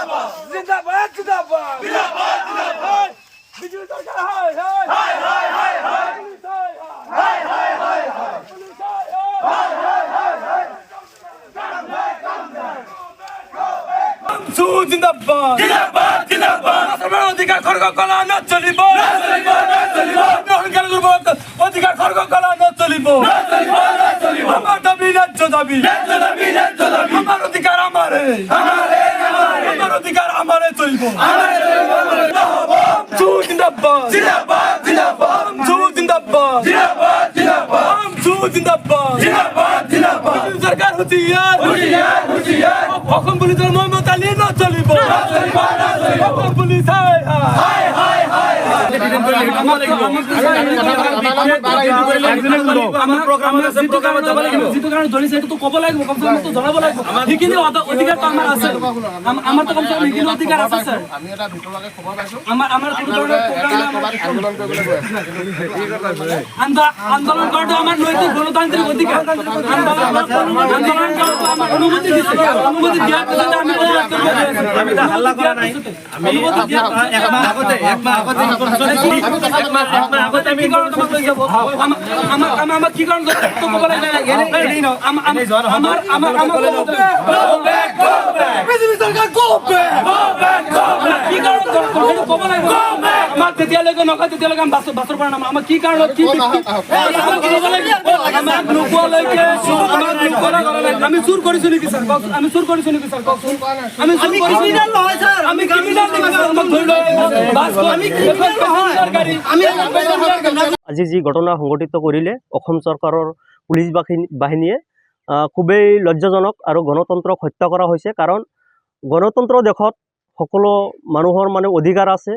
জিন্দাবাদ জিন্দাবাদ বিজেপি সরকার হায় হায় হায় হায় হায় পুলিশ হায় হায় হায় হায় পুলিশ হায় জিন্দাবাদ জিন্দাবাদ জিন্দাবাদ মুসলমান অধিকার খর্গ কলা না চলিব না চলিব না চলিব অধিকার অধিকার খর্গ কলা না চলিব না চলিব না চলিব আমার দাবি ন্যায্য দাবি ন্যায্য দাবি ন্যায্য দাবি আমার অধিকার আমারে আমারে আমারে আমার অধিকার আমারে চলিব আমারে চলিব জিন্দাবাদ জিন্দাবাদ জিন্দাবাদ জিন্দাবাদ জিন্দাবাদ জিন্দাবাদ জিন্দাবাদ জিন্দাবাদ জিন্দাবাদ সরকার হুঁশিয়ার হুঁশিয়ার হুঁশিয়ার অসম পুলিশের মোহাম্মদ আলী না চলিব না চলিব না চলিব অসম পুলিশ হায় হায় হায় হায় আমার প্রোগ্রাম আছে প্রোগ্রামে যাব লাগিব যেটো কাৰণ ধৰিছে এটো ক'ব লাগিব কমসে কম তো জনাব লাগিব সেইখিনি অধিকাৰ তো আমাৰ আছে আমাৰ তো কমসে কম সেইখিনি অধিকাৰ আছে স্যাৰ আমি এটা ভিতৰলৈকে খবৰ পাইছো আমাৰ কোনো ধৰণৰ আন্দোলন কৰিবলৈ গৈ আছে আন্দোলন কৰাটো আমাৰ নৈতিক গণতান্ত্ৰিক অধিকাৰ আন্দোলন কৰাটো আমাৰ অনুমতি দিছে অনুমতি দিয়াৰ পিছতে আমি হাল্লা কৰা নাই আমি একমাহ আগতে আমি আমাৰ কি কাৰণ তো ক'ব লাগিব বিজেপি চৰকাৰ গো বেক কি কাৰণ ক'ব লাগিব আমাক তেতিয়ালৈকে নকয় তেতিয়ালৈকে আমি বাছৰ পৰা নাম আমাৰ কি কাৰণত কি আমাক নোকোৱালৈকে আমি চুৰ কৰিছো নেকি স্যাৰ আমি চুৰ কৰিছো নেকি স্যাৰ কওকচোন আমি ক্ৰিমিনাল নহয় স্যাৰ আমি ক্ৰিমিনাল আমাক ধৰি লৈ আমি ক্ৰিমিনাল নহয় আমি আজি যি ঘটনা সংঘটিত কৰিলে অসম চৰকাৰৰ পুলিচ বাহিনীয়ে খুবেই লজ্জাজনক আৰু গণতন্ত্ৰক হত্যা কৰা হৈছে কাৰণ গণতন্ত্ৰ দেশত সকলো মানুহৰ মানে অধিকাৰ আছে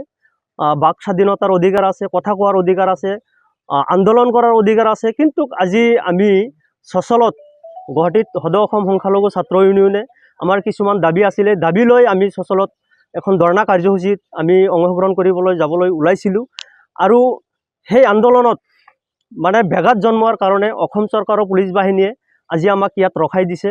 বাক স্বাধীনতাৰ অধিকাৰ আছে কথা কোৱাৰ অধিকাৰ আছে আন্দোলন কৰাৰ অধিকাৰ আছে কিন্তু আজি আমি সচলত গুৱাহাটীত সদৌ অসম সংখ্যালঘু ছাত্ৰ ইউনিয়নে আমাৰ কিছুমান দাবী আছিলে দাবী লৈ আমি সচলত এখন ধৰ্ণা কাৰ্যসূচীত আমি অংশগ্ৰহণ কৰিবলৈ যাবলৈ ওলাইছিলোঁ আৰু সেই আন্দোলনত মানে ব্যাঘাত জন্মোৱাৰ কাৰণে অসম চৰকাৰৰ পুলিচ বাহিনীয়ে আজি আমাক ইয়াত ৰখাই দিছে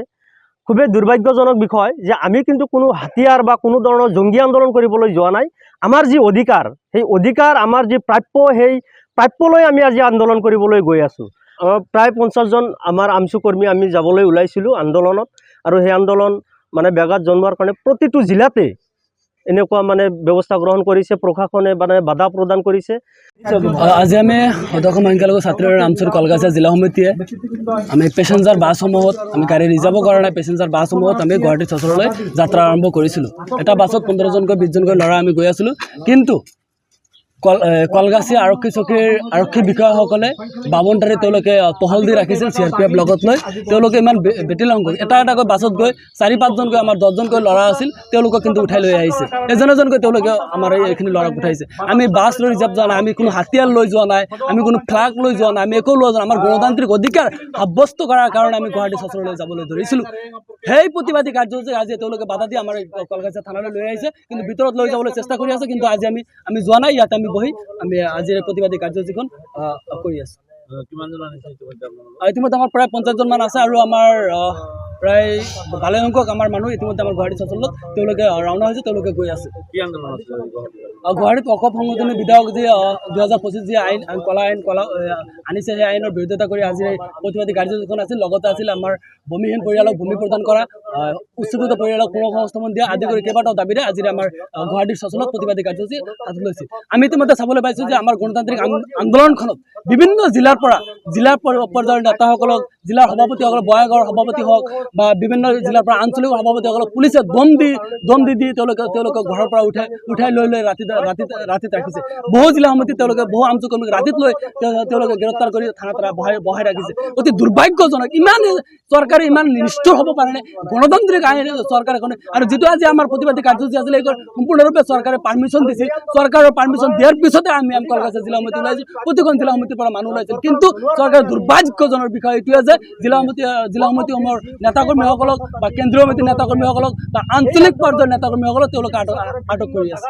খুবেই দুৰ্ভাগ্যজনক বিষয় যে আমি কিন্তু কোনো হাতিয়াৰ বা কোনো ধৰণৰ জংগী আন্দোলন কৰিবলৈ যোৱা নাই আমাৰ যি অধিকাৰ সেই অধিকাৰ আমাৰ যি প্ৰাপ্য সেই প্ৰাপ্যলৈ আমি আজি আন্দোলন কৰিবলৈ গৈ আছোঁ প্ৰায় 50 জন আমাৰ আমচু কৰ্মী আমি যাবলৈ ওলাইছিলোঁ আন্দোলনত আৰু সেই আন্দোলন মানে ব্যাঘাত জন্মোৱাৰ কাৰণে প্ৰতিটো জিলাতে এনেকুৱা মানে ব্যৱস্থা গ্ৰহণ কৰিছে প্ৰশাসনে মানে বাধা প্ৰদান কৰিছে আজি আমি সদৌ অসম সংখ্যালঘু ছাত্ৰ আমচুৰ কলগাছিয়া জিলা সমিতিয়ে আমি পেচেঞ্জাৰ বাছসমূহত আমি গাড়ী ৰিজাৰ্ভ কৰা নাই পেচেঞ্জাৰ বাছসমূহত আমি গুৱাহাটী চহৰলৈ যাত্ৰা আৰম্ভ কৰিছিলোঁ এটা বাছত 15জনকৈ 20জনকৈ ল'ৰা আমি গৈ আছিলোঁ কিন্তু কলগাছিয়া আৰক্ষী চকীৰ আৰক্ষী বিষয়াসকলে বাবনটাৰে তেওঁলোকে পহল দি ৰাখিছিল CRPF লগত লৈ তেওঁলোকে ইমান বেটিলং কৰি এটা এটাকৈ বাছত গৈ 4-5জনকৈ আমাৰ 10জনকৈ ল'ৰা আছিল তেওঁলোকক কিন্তু উঠাই লৈ আহিছে এজনকৈ তেওঁলোকে আমাৰ এইখিনি ল'ৰাক উঠাইছে আমি বাছ লৈ ৰিজাৰ্ভ যোৱা নাই আমি কোনো হাতিয়াৰ লৈ যোৱা নাই আমি কোনো ফ্লাগ লৈ যোৱা নাই আমি একো লৈ যোৱা আমাৰ গণতান্ত্ৰিক অধিকাৰ সাব্যস্ত কৰাৰ কাৰণে আমি গুৱাহাটী চহৰলৈ যাবলৈ ধৰিছিলোঁ সেই প্ৰতিবাদী কাৰ্যসূচী আজি তেওঁলোকে বাধা দি আমাৰ কলগাছিয়া থানালৈ লৈ আহিছে কিন্তু ভিতৰত লৈ যাবলৈ চেষ্টা কৰি আছে কিন্তু আজি আমি যোৱা নাই ইয়াত আমি বহি আমি আজিৰ প্ৰতিবাদী কাৰ্যসূচীখন কৰি আছোঁ ইতিমধ্যে আমাৰ প্ৰায় 50জন মান আছে আৰু আমাৰ প্ৰায় ভালে সংখ্যক আমাৰ মানুহ ইতিমধ্যে আমাৰ গুৱাহাটী চহৰত তেওঁলোকে ৰাওনা হৈছে তেওঁলোকে গৈ আছে গুৱাহাটীত অসম সংগঠনৰ বিধায়ক যি 2025 যি আইন কলা আনিছে সেই আইনৰ বিৰোধিতা কৰি আজি প্ৰতিবাদী কাৰ্যসূচীখন আছিল লগতে আছিল আমাৰ ভূমিহীন পৰিয়ালক ভূমি প্ৰদান কৰা উচ্ছেদিত পৰিয়ালক পুনঃসংস্থাপন দিয়া আদি কৰি কেইবাটাও দাবীৰে আজি আমাৰ গুৱাহাটীৰ চহৰত প্ৰতিবাদী কাৰ্যসূচী হাতত লৈছে আমি ইতিমধ্যে চাবলৈ পাইছোঁ যে আমাৰ গণতান্ত্ৰিক আন্দোলনখনত বিভিন্ন জিলাৰ পৰ্যায়ৰ নেতাসকলক জিলাৰ সভাপতিসকলক বয়াগৰ সভাপতি হওক বা বিভিন্ন জিলাৰ পৰা আঞ্চলিক সভাপতিসকলক পুলিচে দম দি তেওঁলোকক ঘৰৰ পৰা উঠাই লৈ ৰাতিত ৰাখিছে বহু জিলা সমিতি তেওঁলোকে বহু আমচু কৰ্মীক ৰাতিত লৈ তেওঁলোকে গ্ৰেপ্তাৰ কৰি থানাত বহাই ৰাখিছে অতি দুৰ্ভাগ্যজনক ইমান চৰকাৰে ইমান নিষ্ঠুৰ হ'ব পাৰেনে গণতান্ত্ৰিক আইন চৰকাৰ এখনে আৰু যিটো আজি আমাৰ প্ৰতিবাদী কাৰ্যসূচী আছিলে এইখন সম্পূৰ্ণৰূপে চৰকাৰে পাৰ্মিশ্যন দিছিল চৰকাৰৰ পাৰ্মিশ্যন দিয়াৰ পিছতে আমি কলগাছিয়া জিলা সমিতি ওলাইছোঁ প্ৰতিখন জিলা সমিতিৰ পৰা মানুহ ওলাইছিল কিন্তু চৰকাৰৰ দুৰ্ভাগ্যজনক বিষয় এইটোৱে যে জিলা সমিতিসমূহৰ নেতাকৰ্মীসকলক বা কেন্দ্ৰীয় সমিতিৰ নেতাকৰ্মীসকলক বা আঞ্চলিক পৰ্যায়ৰ নেতাকৰ্মীসকলক তেওঁলোকে আটক কৰি আছে।